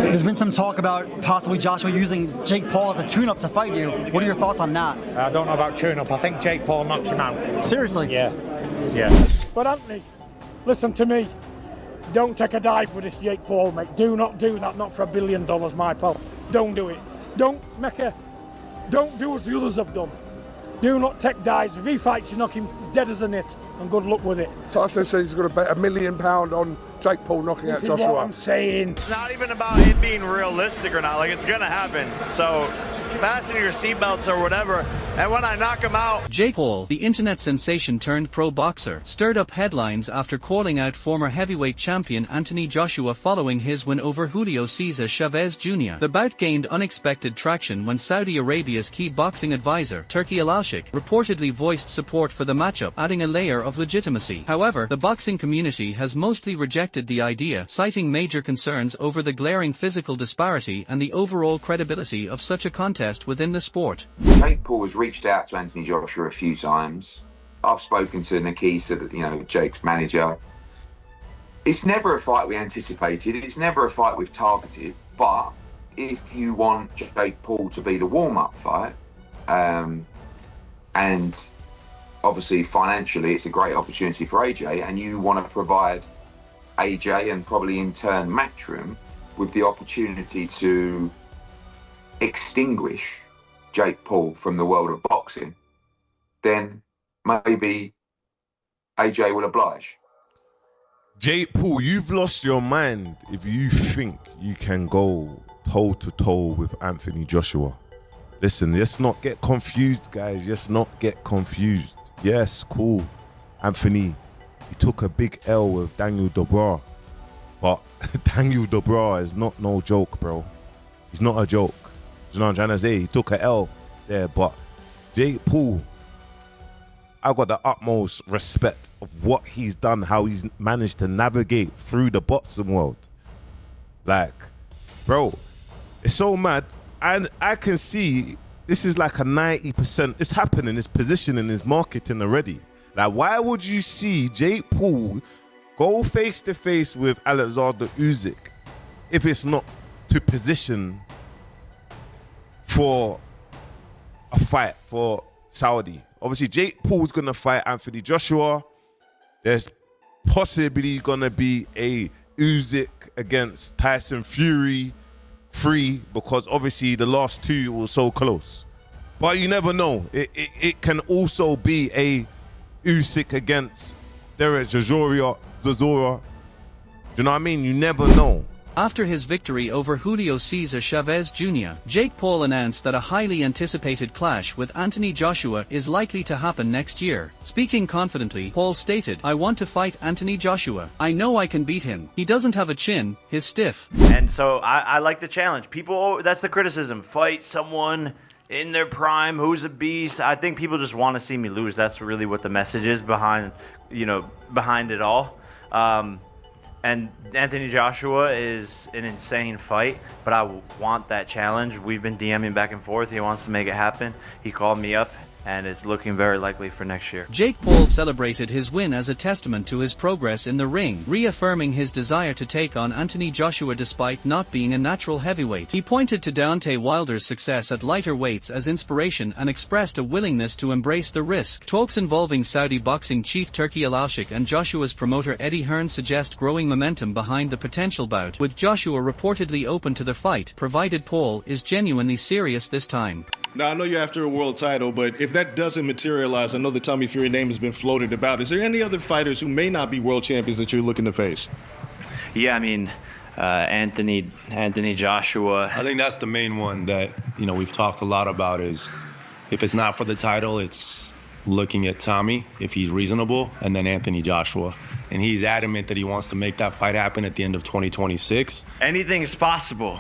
There's been some talk about possibly Joshua using Jake Paul as a tune-up to fight you. What are your thoughts on that? I don't know about tune-up. I think Jake Paul knocks him out. Seriously? Yeah. But Anthony, listen to me. Don't take a dive with this Jake Paul, mate. Do not do that, not for $1 billion, my pal. Don't do it. Don't do as the others have done. Do not take dives. If he fights, you knock him dead as a nit, and good luck with it. Tyson says he's going to bet £1 million on Jake Paul knocking out Joshua. This is what I'm saying. It's not even about it being realistic or not. Like, it's going to happen. So fasten your seatbelts or whatever. And when I knock him out... Jake Paul, the internet sensation turned pro boxer, stirred up headlines after calling out former heavyweight champion Anthony Joshua following his win over Julio Cesar Chavez Jr. The bout gained unexpected traction when Saudi Arabia's key boxing advisor, Turki Alalshik, reportedly voiced support for the matchup, adding a layer of legitimacy. However, the boxing community has mostly rejected the idea, citing major concerns over the glaring physical disparity and the overall credibility of such a contest within the sport. Jake Paul has reached out to Anthony Joshua a few times. I've spoken to Nikisa, Jake's manager. It's never a fight we anticipated. It's never a fight we've targeted. But if you want Jake Paul to be the warm-up fight, and obviously financially it's a great opportunity for AJ, and you want to provide AJ and probably in turn Matchroom with the opportunity to extinguish Jake Paul from the world of boxing, then maybe AJ will oblige. Jake Paul, you've lost your mind if you think you can go toe-to-toe with Anthony Joshua. Listen, let's not get confused, guys. Let's not get confused. Yes, cool. Anthony, he took a big L with Daniel Dubois. But Daniel Dubois is not no joke, bro. He's not a joke. You know what I'm trying to say? He took an L there, but Jake Paul, I got the utmost respect of what he's done, how he's managed to navigate through the boxing world. Like, bro, it's so mad. And I can see this is like a 90%. It's happening, it's positioning, it's marketing already. Like, why would you see Jake Paul go face-to-face with Alexander Usyk if it's not to position for a fight for Saudi? Obviously, Jake Paul's going to fight Anthony Joshua. There's possibly going to be a Usyk against Tyson Fury 3, because obviously the last two were so close. But you never know. It can also be a Usyk against Derek Chisora. Do you know what I mean? You never know. After his victory over Julio Cesar Chavez Jr., Jake Paul announced that a highly anticipated clash with Anthony Joshua is likely to happen next year. Speaking confidently, Paul stated, "I want to fight Anthony Joshua. I know I can beat him. He doesn't have a chin, he's stiff." And so I like the challenge. People, that's the criticism. Fight someone in their prime who's a beast. I think people just want to see me lose. That's really what the message is behind it all. And Anthony Joshua is an insane fight, but I want that challenge. We've been DMing back and forth. He wants to make it happen. He called me up, and it's looking very likely for next year. Jake Paul celebrated his win as a testament to his progress in the ring, reaffirming his desire to take on Anthony Joshua despite not being a natural heavyweight. He pointed to Deontay Wilder's success at lighter weights as inspiration and expressed a willingness to embrace the risk. Talks involving Saudi boxing chief Turki Alalshik and Joshua's promoter Eddie Hearn suggest growing momentum behind the potential bout, with Joshua reportedly open to the fight, provided Paul is genuinely serious this time. Now, I know you're after a world title, but if that doesn't materialize, I know the Tommy Fury name has been floated about. Is there any other fighters who may not be world champions that you're looking to face? Yeah, I mean, Anthony Joshua. I think that's the main one that, we've talked a lot about is if it's not for the title, it's looking at Tommy, if he's reasonable, and then Anthony Joshua. And he's adamant that he wants to make that fight happen at the end of 2026. Anything's possible.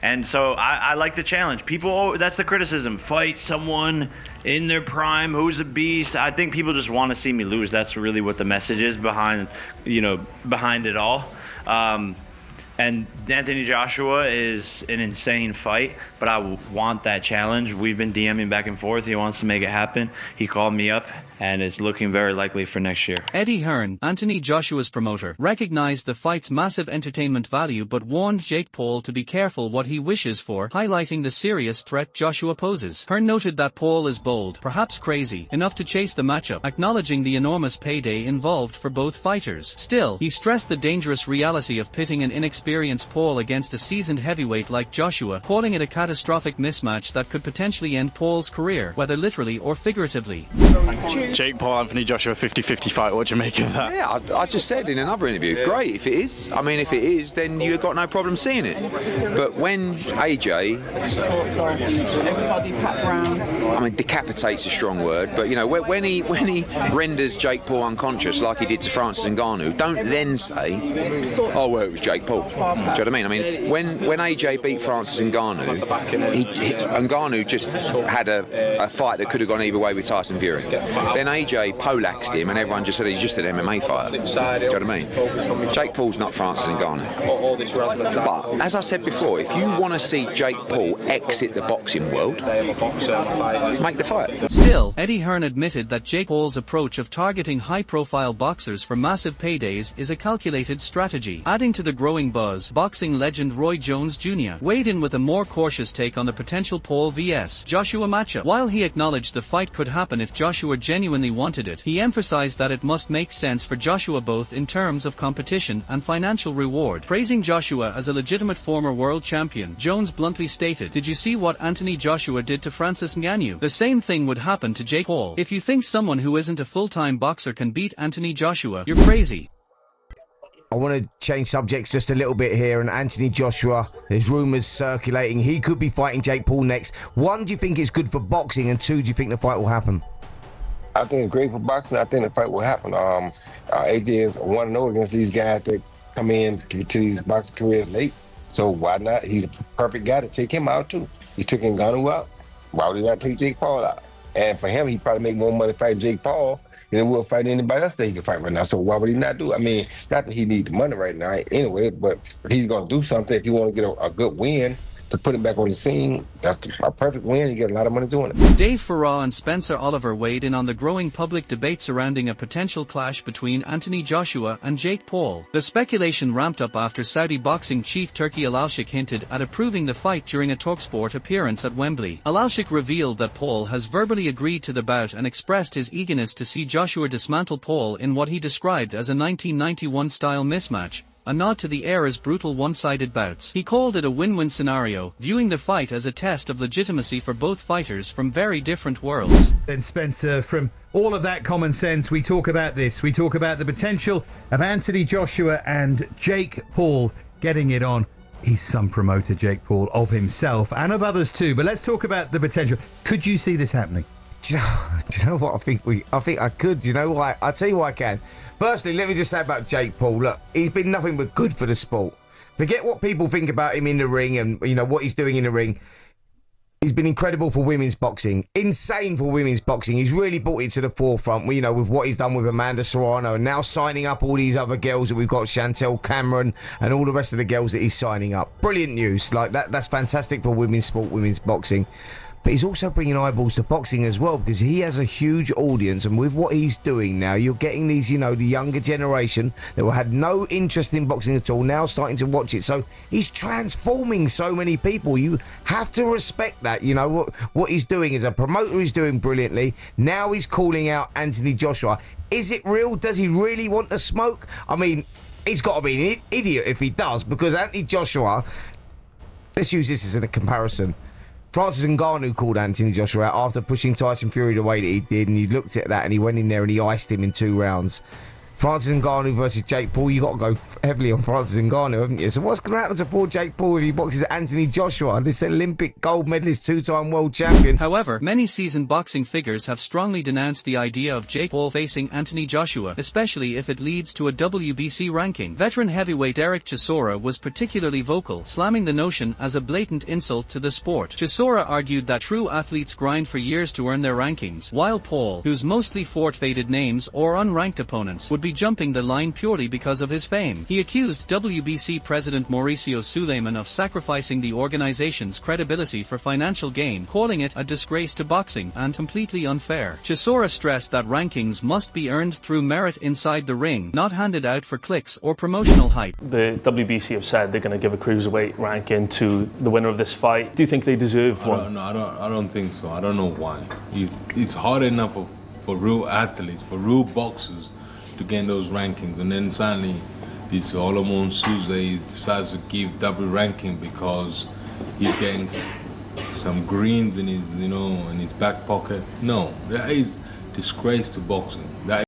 And so I like the challenge. People, that's the criticism. Fight someone in their prime who's a beast. I think people just want to see me lose. That's really what the message is behind it all. And Anthony Joshua is an insane fight, but I want that challenge. We've been DMing back and forth. He wants to make it happen. He called me up, and it's looking very likely for next year. Eddie Hearn, Anthony Joshua's promoter, recognized the fight's massive entertainment value but warned Jake Paul to be careful what he wishes for, highlighting the serious threat Joshua poses. Hearn noted that Paul is bold, perhaps crazy, enough to chase the matchup, acknowledging the enormous payday involved for both fighters. Still, he stressed the dangerous reality of pitting an inexperienced Paul against a seasoned heavyweight like Joshua, calling it a catastrophic mismatch that could potentially end Paul's career, whether literally or figuratively. Jake Paul, Anthony Joshua, 50-50 fight. What do you make of that? Yeah, I just said in another interview, great if it is. I mean, if it is, then you've got no problem seeing it. But when AJ, I mean, decapitates a strong word, but you know, when he renders Jake Paul unconscious like he did to Francis Ngannou, don't then say, oh well, it was Jake Paul. Do you know what I mean? I mean, when AJ beat Francis Ngannou, Ngannou just had a fight that could have gone either way with Tyson Fury. Then AJ poleaxed him, and everyone just said he's just an MMA fighter. Do you know what I mean? Jake Paul's not Francis Ngannou. But as I said before, if you want to see Jake Paul exit the boxing world, make the fight. Still, Eddie Hearn admitted that Jake Paul's approach of targeting high-profile boxers for massive paydays is a calculated strategy. Adding to the growing buzz, boxing legend Roy Jones Jr. weighed in with a more cautious take on the potential Paul vs. Joshua matchup. While he acknowledged the fight could happen if Joshua genuinely wanted it, he emphasized that it must make sense for Joshua both in terms of competition and financial reward. Praising Joshua as a legitimate former world champion, Jones bluntly stated, "Did you see what Anthony Joshua did to Francis Ngannou? The same thing would happen to Jake Paul. If you think someone who isn't a full-time boxer can beat Anthony Joshua, you're crazy." I want to change subjects just a little bit here. And Anthony Joshua, there's rumours circulating he could be fighting Jake Paul next. One, do you think it's good for boxing? And two, do you think the fight will happen? I think it's great for boxing. I think the fight will happen. AJ is 1-0 against these guys that come in to these boxing careers late. So why not? He's a perfect guy to take him out too. He took Ngannou out. Why would he not take Jake Paul out? And for him, he'd probably make more money fighting Jake Paul than he will fight anybody else that he can fight right now. So why would he not do it? I mean, not that he needs the money right now anyway, but if he's going to do something, if you want to get a good win to put him back on the scene, that's a perfect win. You get a lot of money doing it. Dave Farrar and Spencer Oliver weighed in on the growing public debate surrounding a potential clash between Anthony Joshua and Jake Paul. The speculation ramped up after Saudi boxing chief Turki Alalshik hinted at approving the fight during a TalkSport appearance at Wembley. Alalshik revealed that Paul has verbally agreed to the bout and expressed his eagerness to see Joshua dismantle Paul in what he described as a 1991-style mismatch, a nod to the era's brutal one-sided bouts. He called it a win-win scenario, viewing the fight as a test of legitimacy for both fighters from very different worlds. Then Spencer, from all of that common sense, we talk about this. We talk about the potential of Anthony Joshua and Jake Paul getting it on. He's some promoter, Jake Paul, of himself and of others too. But let's talk about the potential. Could you see this happening? Do you know what? I think I could. Do you know why? I'll tell you why I can. Firstly, let me just say about Jake Paul. Look, he's been nothing but good for the sport. Forget what people think about him in the ring and, you know, what he's doing in the ring. He's been incredible for women's boxing. Insane for women's boxing. He's really brought it to the forefront, you know, with what he's done with Amanda Serrano and now signing up all these other girls that we've got, Chantel Cameron and all the rest of the girls that he's signing up. Brilliant news. Like, that's fantastic for women's sport, women's boxing. But he's also bringing eyeballs to boxing as well, because he has a huge audience, and with what he's doing now, you're getting these, you know, the younger generation that had no interest in boxing at all, now starting to watch it. So he's transforming so many people. You have to respect that. You know, what he's doing as a promoter, he's doing brilliantly. Now he's calling out Anthony Joshua. Is it real? Does he really want the smoke? I mean, he's got to be an idiot if he does, because Anthony Joshua, let's use this as a comparison. Francis Ngannou called Anthony Joshua out after pushing Tyson Fury the way that he did, and you looked at that and he went in there and he iced him in 2 rounds. Francis Ngannou versus Jake Paul, you got to go heavily on Francis Ngannou, haven't you? So what's going to happen to poor Jake Paul if he boxes Anthony Joshua, this Olympic gold medalist, 2-time world champion? However, many seasoned boxing figures have strongly denounced the idea of Jake Paul facing Anthony Joshua, especially if it leads to a WBC ranking. Veteran heavyweight Eric Chisora was particularly vocal, slamming the notion as a blatant insult to the sport. Chisora argued that true athletes grind for years to earn their rankings, while Paul, who's mostly fought faded names or unranked opponents, would be jumping the line purely because of his fame. He accused WBC President Mauricio Suleiman of sacrificing the organization's credibility for financial gain, calling it a disgrace to boxing and completely unfair. Chisora stressed that rankings must be earned through merit inside the ring, not handed out for clicks or promotional hype. The WBC have said they're going to give a cruiserweight ranking to the winner of this fight. Do you think they deserve one? I don't think so. I don't know why. It's hard enough for real athletes, for real boxers, to get those rankings, and then suddenly this Solomon Sousa decides to give double ranking because he's getting some greens in his, in his back pocket. No, that is disgrace to boxing. That